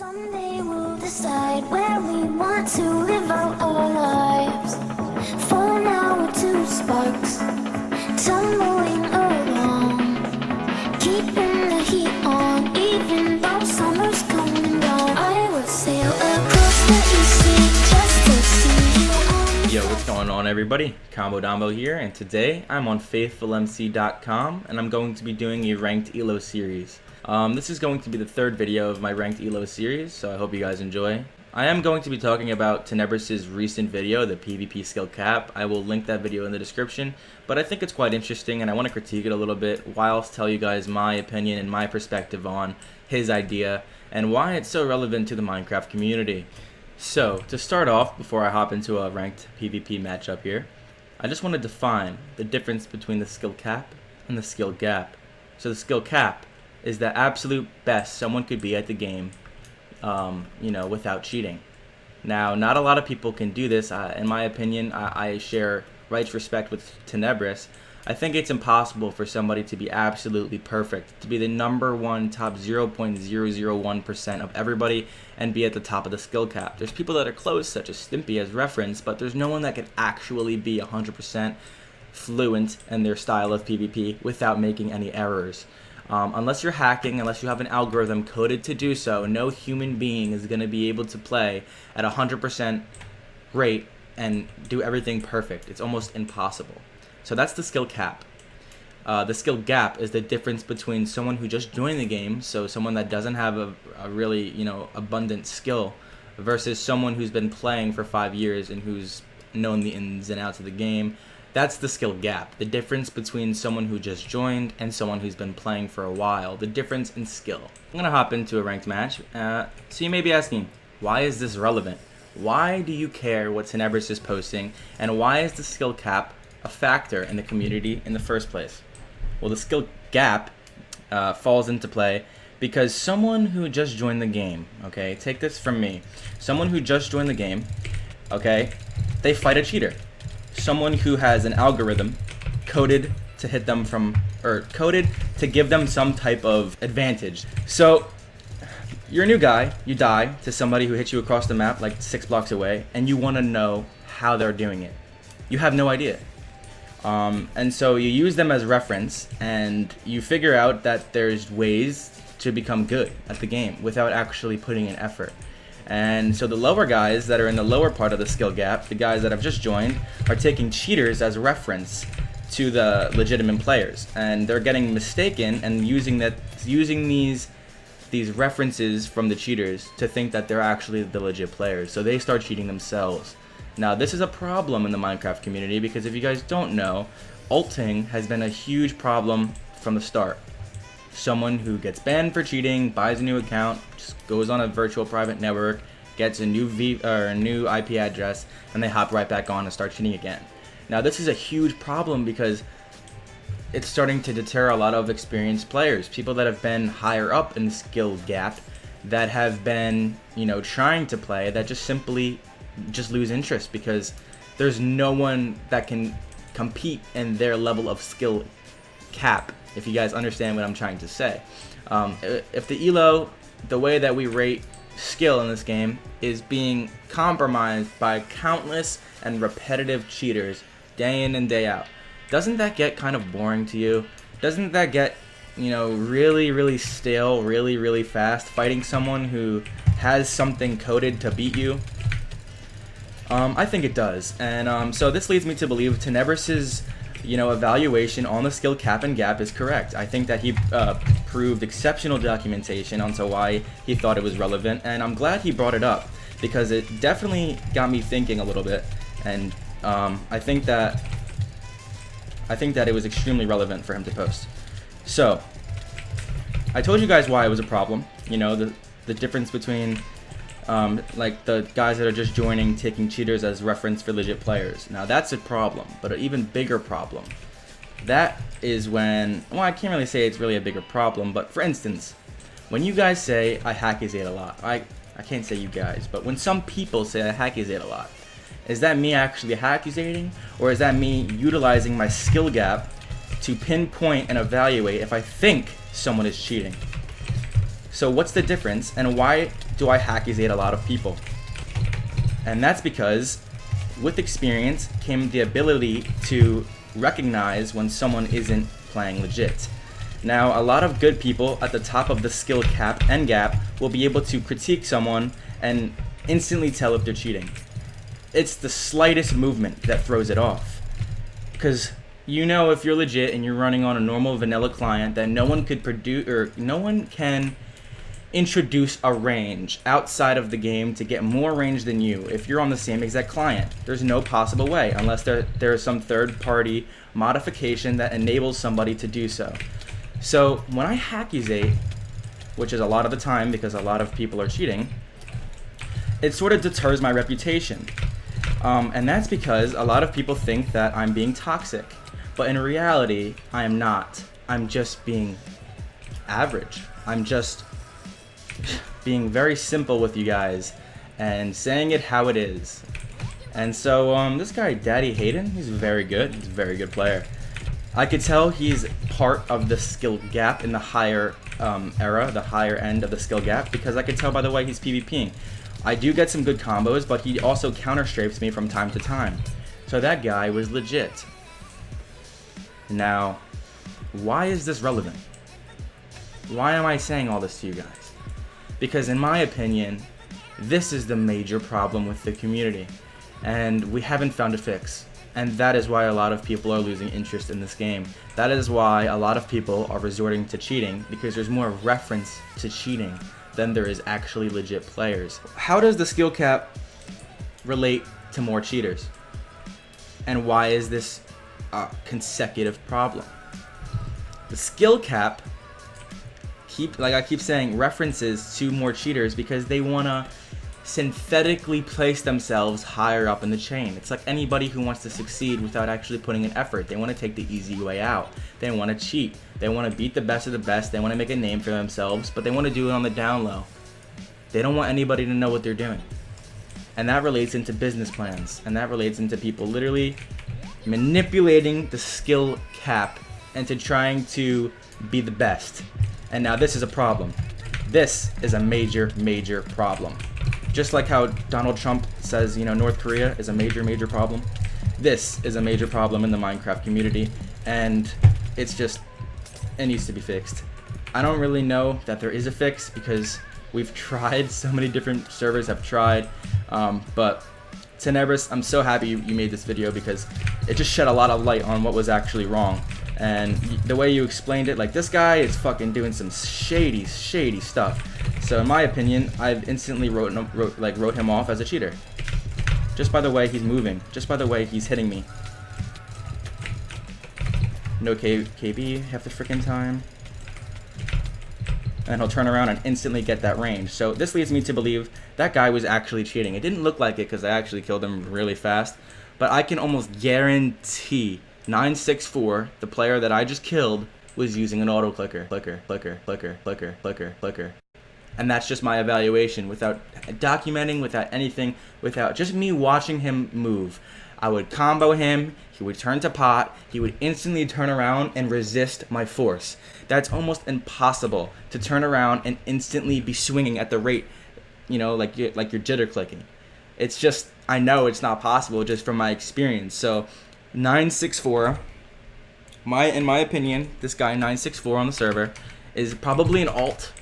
Someday we'll decide where we want to live out our lives. For now we're two sparks, tumbling along, keeping the heat on, even though summer's coming down. I would sail across the east sea just to see you on. Yo, what's going on, everybody? ComboDombo here, and today I'm on Faithfulmc.com, and I'm going to be doing a ranked ELO series. This is going to be the third video of my ranked ELO series, so I hope you guys enjoy. I am going to be talking about Tenebrous's recent video, the PvP skill cap. I will link that video in the description, but I think it's quite interesting and I want to critique it a little bit whilst tell you guys my opinion and my perspective on his idea and why it's so relevant to the Minecraft community. So, to start off, before I hop into a ranked PvP matchup here, I just want to define the difference between the skill cap and the skill gap. So the skill cap is the absolute best someone could be at the game, without cheating. Now, not a lot of people can do this. In my opinion, I share rights respect with Tenebrouse. I think it's impossible for somebody to be absolutely perfect, to be the #1 top 0.001% of everybody and be at the top of the skill cap. There's people that are close, such as Stimpy as reference, but there's no one that can actually be 100% fluent in their style of PvP without making any errors. Unless you're hacking, unless you have an algorithm coded to do so, no human being is going to be able to play at 100% rate and do everything perfect. It's almost impossible. So that's the skill cap. The skill gap is the difference between someone who just joined the game, so someone that doesn't have a really abundant skill, versus someone who's been playing for 5 years and who's known the ins and outs of the game. That's the skill gap, the difference between someone who just joined and someone who's been playing for a while, the difference in skill. I'm going to hop into a ranked match. So you may be asking, why is this relevant? Why do you care what Tenebrouse is posting, and why is the skill cap a factor in the community in the first place? Well, the skill gap falls into play because someone who just joined the game, okay, take this from me, someone who just joined the game, okay, they fight a cheater. Someone who has an algorithm coded to hit them coded to give them some type of advantage. So you're a new guy, you die to somebody who hits you across the map like 6 blocks away, and you want to know how they're doing it. You have no idea. And so you use them as reference, and you figure out that there's ways to become good at the game without actually putting in effort. And so the lower guys that are in the lower part of the skill gap, the guys that have just joined, are taking cheaters as reference to the legitimate players, and they're getting mistaken and using these references from the cheaters to think that they're actually the legit players. So they start cheating themselves. Now, this is a problem in the Minecraft community because if you guys don't know, ulting has been a huge problem from the start. Someone who gets banned for cheating, buys a new account, just goes on a virtual private network, gets a new IP address, and they hop right back on and start cheating again. Now, this is a huge problem because it's starting to deter a lot of experienced players, people that have been higher up in the skill gap, that have been, trying to play, that just simply lose interest because there's no one that can compete in their level of skill cap, if you guys understand what I'm trying to say. If the ELO, the way that we rate skill in this game, is being compromised by countless and repetitive cheaters day in and day out, doesn't that get kind of boring to you? Doesn't that get, really stale really fast, fighting someone who has something coded to beat you? I think it does, and so this leads me to believe Tenebrouse's evaluation on the skill cap and gap is correct. I think that he proved exceptional documentation onto why he thought it was relevant, and I'm glad he brought it up because it definitely got me thinking a little bit, and I think that it was extremely relevant for him to post. So I told you guys why it was a problem. The difference between like the guys that are just joining, taking cheaters as reference for legit players. Now that's a problem, but an even bigger problem. That is when, well, I can't really say it's really a bigger problem, but for instance, when you guys say I hackizate a lot, I can't say you guys, but when some people say I hackizate a lot, is that me actually hackizating, or is that me utilizing my skill gap to pinpoint and evaluate if I think someone is cheating? So what's the difference, and why do I hackizate a lot of people? And that's because with experience came the ability to recognize when someone isn't playing legit. Now, a lot of good people at the top of the skill cap and gap will be able to critique someone and instantly tell if they're cheating. It's the slightest movement that throws it off. Because you know if you're legit and you're running on a normal vanilla client that no one could produce, or no one can introduce a range outside of the game to get more range than you if you're on the same exact client. There's no possible way unless there is some third-party modification that enables somebody to do so. So when I hackizate, which is a lot of the time because a lot of people are cheating, it sort of deters my reputation. And that's because a lot of people think that I'm being toxic. But in reality, I am not. I'm just being average. I'm just being very simple with you guys and saying it how it is. And so this guy, Daddy Hayden, he's very good. He's a very good player. I could tell he's part of the skill gap in the higher era, the higher end of the skill gap, because I could tell by the way he's PvPing. I do get some good combos, but he also counter-strafes me from time to time. So that guy was legit. Now, why is this relevant? Why am I saying all this to you guys? Because in my opinion, this is the major problem with the community, and we haven't found a fix. And that is why a lot of people are losing interest in this game. That is why a lot of people are resorting to cheating, because there's more reference to cheating than there is actually legit players. How does the skill cap relate to more cheaters? And why is this a consecutive problem? The skill cap, like I keep saying, references to more cheaters because they wanna synthetically place themselves higher up in the chain. It's like anybody who wants to succeed without actually putting an effort. They want to take the easy way out. They want to cheat. They want to beat the best of the best. They want to make a name for themselves, but they want to do it on the down low. They don't want anybody to know what they're doing. And that relates into business plans, and that relates into people literally manipulating the skill cap into trying to be the best. And now this is a problem. This is a major, major problem. Just like how Donald Trump says, you know, North Korea is a major, major problem. This is a major problem in the Minecraft community, and it's just, it needs to be fixed. I don't really know that there is a fix because we've tried, so many different servers have tried, but Tenebrouses, I'm so happy you made this video because it just shed a lot of light on what was actually wrong. And the way you explained it, like, this guy is fucking doing some shady, shady stuff. So in my opinion, I've instantly wrote him off as a cheater. Just by the way he's moving, just by the way he's hitting me. No KB half the freaking time. And he'll turn around and instantly get that range. So this leads me to believe that guy was actually cheating. It didn't look like it because I actually killed him really fast. But I can almost guarantee 964, the player that I just killed, was using an auto clicker. Clicker. And that's just my evaluation, without documenting, without anything, without just me watching him move. I would combo him, he would turn to pot, he would instantly turn around and resist my force. That's almost impossible to turn around and instantly be swinging at the rate, you know, like you're jitter clicking. It's just, I know it's not possible just from my experience. So 964, in my opinion, this guy 964 on the server is probably an alt.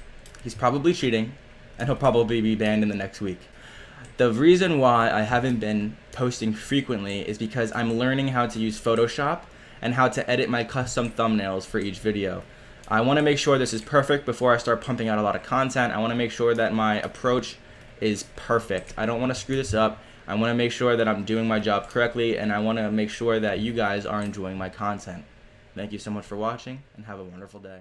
He's probably cheating, and he'll probably be banned in the next week. The reason why I haven't been posting frequently is because I'm learning how to use Photoshop and how to edit my custom thumbnails for each video. I want to make sure this is perfect before I start pumping out a lot of content. I want to make sure that my approach is perfect. I don't want to screw this up. I want to make sure that I'm doing my job correctly, and I want to make sure that you guys are enjoying my content. Thank you so much for watching, and have a wonderful day.